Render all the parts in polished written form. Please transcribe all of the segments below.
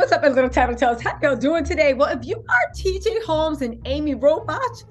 What's up, little TisaTells? How y'all doing today? Well, if you are TJ Holmes and Amy Robach,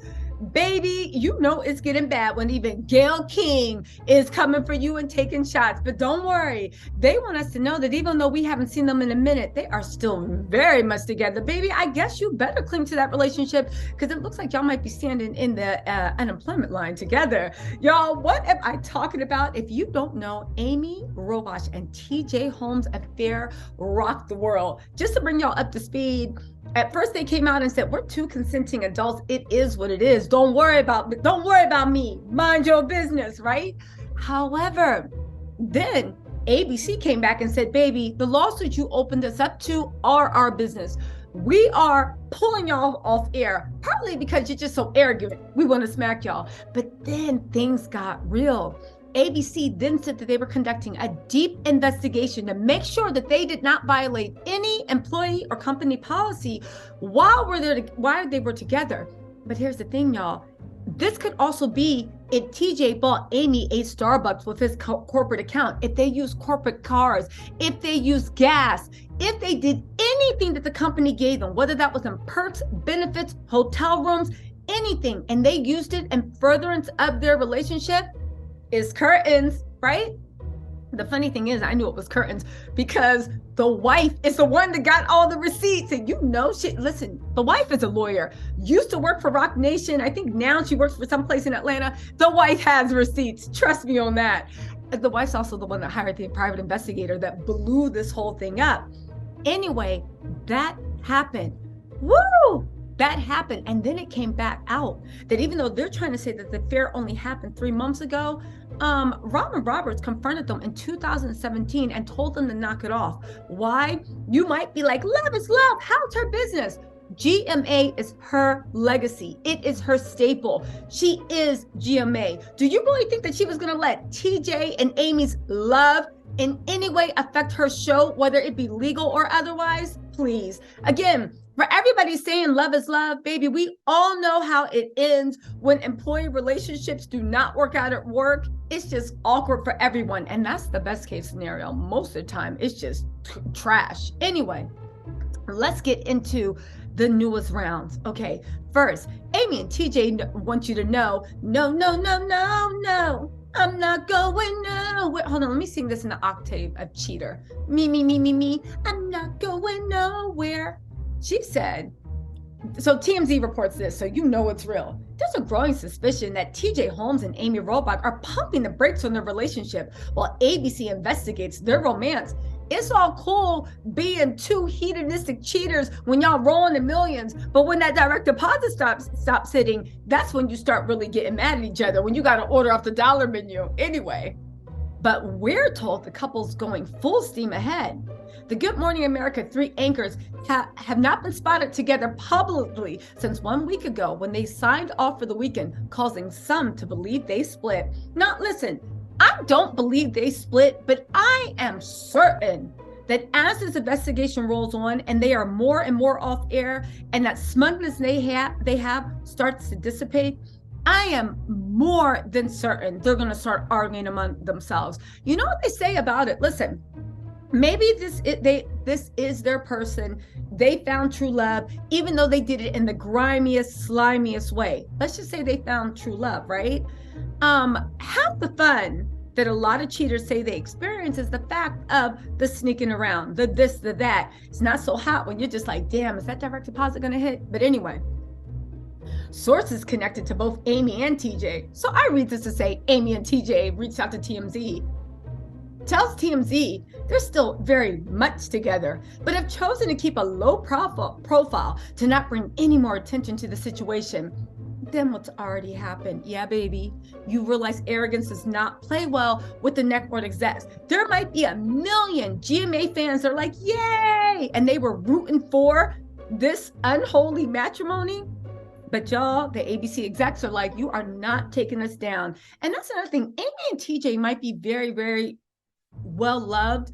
baby, you know it's getting bad when even Gayle King is coming for you and taking shots. But don't worry, they want us to know that even though we haven't seen them in a minute, they are still very much together. Baby, I guess you better cling to that relationship because it looks like y'all might be standing in the unemployment line together. Y'all, what am I talking about? If you don't know, Amy Robach and TJ Holmes' affair rocked the world. Just to bring y'all up to speed, at first they came out and said, we're two consenting adults. It is what it is. Don't worry about me. Mind your business, right? However, then ABC came back and said, baby, the lawsuits you opened us up to are our business. We are pulling y'all off air, partly because you're just so arrogant. We want to smack y'all. But then things got real. ABC then said that they were conducting a deep investigation to make sure that they did not violate any employee or company policy while they were together. But here's the thing, y'all. This could also be if TJ bought Amy a Starbucks with his corporate account, if they use corporate cars, if they use gas, if they did anything that the company gave them, whether that was in perks, benefits, hotel rooms, anything, and they used it in furtherance of their relationship. Is curtains, right? The funny thing is, I knew it was curtains because the wife is the one that got all the receipts. And you know, listen, the wife is a lawyer, used to work for Rock Nation. I think now she works for some place in Atlanta. The wife has receipts. Trust me on that. The wife's also the one that hired the private investigator that blew this whole thing up. Anyway, that happened. Woo! That happened. And then it came back out that even though they're trying to say that the affair only happened 3 months ago, Robin Roberts confronted them in 2017 and told them to knock it off. Why? You might be like, love is love. How's her business? GMA is her legacy. It is her staple. She is GMA. Do you really think that she was going to let TJ and Amy's love in any way affect her show, whether it be legal or otherwise? Please. Again, for everybody saying love is love, baby, we all know how it ends when employee relationships do not work out at work. It's just awkward for everyone. And that's the best case scenario. Most of the time, it's just trash. Anyway, let's get into the newest rounds. Okay, first, Amy and TJ want you to know, no, I'm not going nowhere. Hold on, let me sing this in the octave of cheater. Me, I'm not going nowhere. She said, so TMZ reports this, so you know it's real. There's a growing suspicion that TJ Holmes and Amy Robach are pumping the brakes on their relationship while ABC investigates their romance. It's all cool being two hedonistic cheaters when y'all rolling the millions, but when that direct deposit stops hitting, that's when you start really getting mad at each other, when you got to order off the dollar menu. Anyway, but we're told the couple's going full steam ahead. The Good Morning America 3 anchors have not been spotted together publicly since 1 week ago when they signed off for the weekend, causing some to believe they split. Now, listen, I don't believe they split, but I am certain that as this investigation rolls on and they are more and more off air and that smugness they have starts to dissipate, I am more than certain they're going to start arguing among themselves. You know what they say about it? Listen, maybe this is their person. They found true love, even though they did it in the grimiest, slimiest way. Let's just say they found true love, right? Half the fun that a lot of cheaters say they experience is the fact of the sneaking around, the this, the that. It's not so hot when you're just like, damn, is that direct deposit going to hit? But anyway, sources connected to both Amy and TJ. So I read this to say Amy and TJ reached out to TMZ. Tells TMZ they're still very much together, but have chosen to keep a low profile to not bring any more attention to the situation than what's already happened. Yeah, baby, you realize arrogance does not play well with the network execs. There might be 1 million GMA fans that are like, yay, and they were rooting for this unholy matrimony. But y'all, the ABC execs are like, you are not taking us down. And that's another thing. Amy and TJ might be very, very well loved,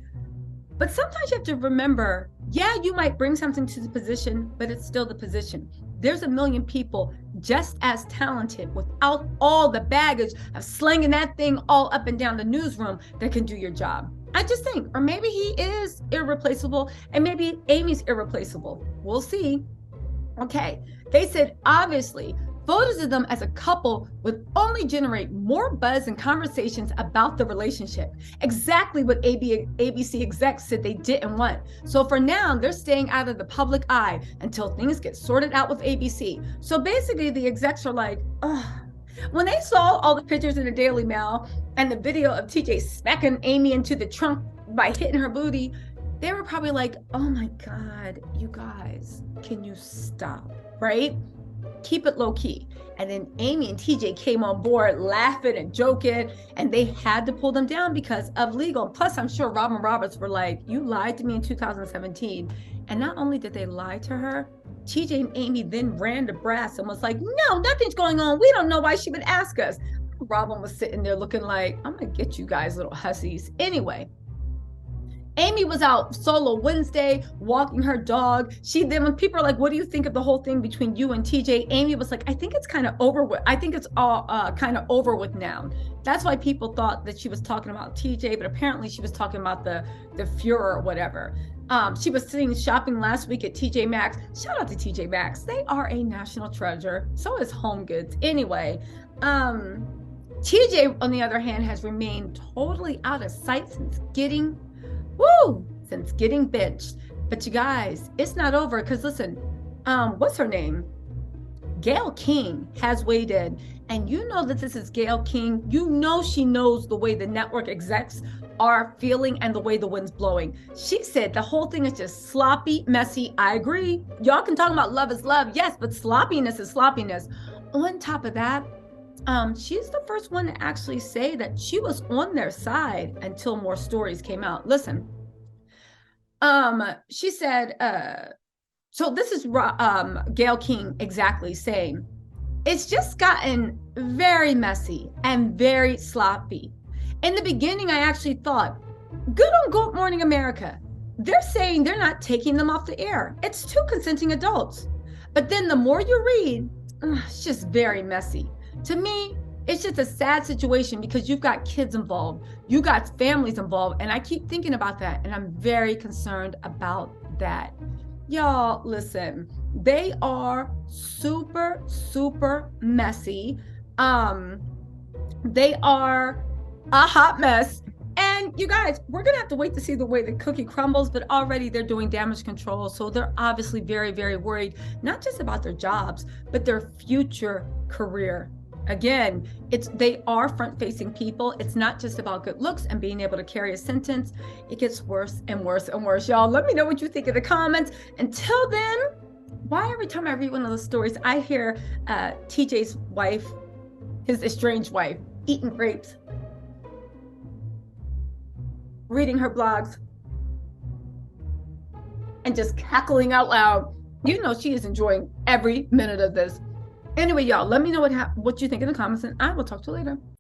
but sometimes you have to remember, yeah, you might bring something to the position, but it's still the position. There's 1 million people just as talented without all the baggage of slinging that thing all up and down the newsroom that can do your job. I just think, or maybe he is irreplaceable and maybe Amy's irreplaceable. We'll see. Okay. They said, obviously, photos of them as a couple would only generate more buzz and conversations about the relationship. Exactly what ABC execs said they didn't want. So for now, they're staying out of the public eye until things get sorted out with ABC. So basically, the execs are like, ugh. When they saw all the pictures in the Daily Mail and the video of TJ smacking Amy into the trunk by hitting her booty, they were probably like, oh my God, you guys, can you stop, right? Keep it low key. And then Amy and TJ came on board laughing and joking, and they had to pull them down because of legal. Plus, I'm sure Rob and Roberts were like, you lied to me in 2017. And not only did they lie to her, TJ and Amy then ran to brass and was like, no, nothing's going on. We don't know why she would ask us. Robin was sitting there looking like, I'm going to get you guys little hussies. Anyway, Amy was out solo Wednesday, walking her dog. When people are like, what do you think of the whole thing between you and TJ? Amy was like, I think it's kind of over with. I think it's all kind of over with now. That's why people thought that she was talking about TJ, but apparently she was talking about the Fuhrer or whatever. She was sitting shopping last week at TJ Maxx. Shout out to TJ Maxx. They are a national treasure. So is Home Goods. Anyway, TJ, on the other hand, has remained totally out of sight since getting benched. But you guys, it's not over because listen, what's her name? Gayle King has weighed in, and you know that this is Gayle King. You know she knows the way the network execs are feeling and the way the wind's blowing. She said the whole thing is just sloppy, messy. I agree. Y'all can talk about love is love, yes, but sloppiness is sloppiness. On top of that, she's the first one to actually say that she was on their side until more stories came out. Listen, she said, so this is Gayle King exactly saying, it's just gotten very messy and very sloppy. In the beginning, I actually thought, good on Good Morning America. They're saying they're not taking them off the air. It's two consenting adults. But then the more you read, it's just very messy. To me, it's just a sad situation because you've got kids involved, you got families involved, and I keep thinking about that, and I'm very concerned about that. Y'all, listen, they are super, super messy. They are a hot mess. And you guys, we're going to have to wait to see the way the cookie crumbles, but already they're doing damage control. So they're obviously very, very worried, not just about their jobs, but their future career. Again, they are front-facing people. It's not just about good looks and being able to carry a sentence. It gets worse and worse and worse. Y'all, let me know what you think in the comments. Until then, why every time I read one of those stories, I hear TJ's wife, his estranged wife, eating grapes, reading her blogs, and just cackling out loud. You know she is enjoying every minute of this. Anyway, y'all, let me know what you think in the comments, and I will talk to you later.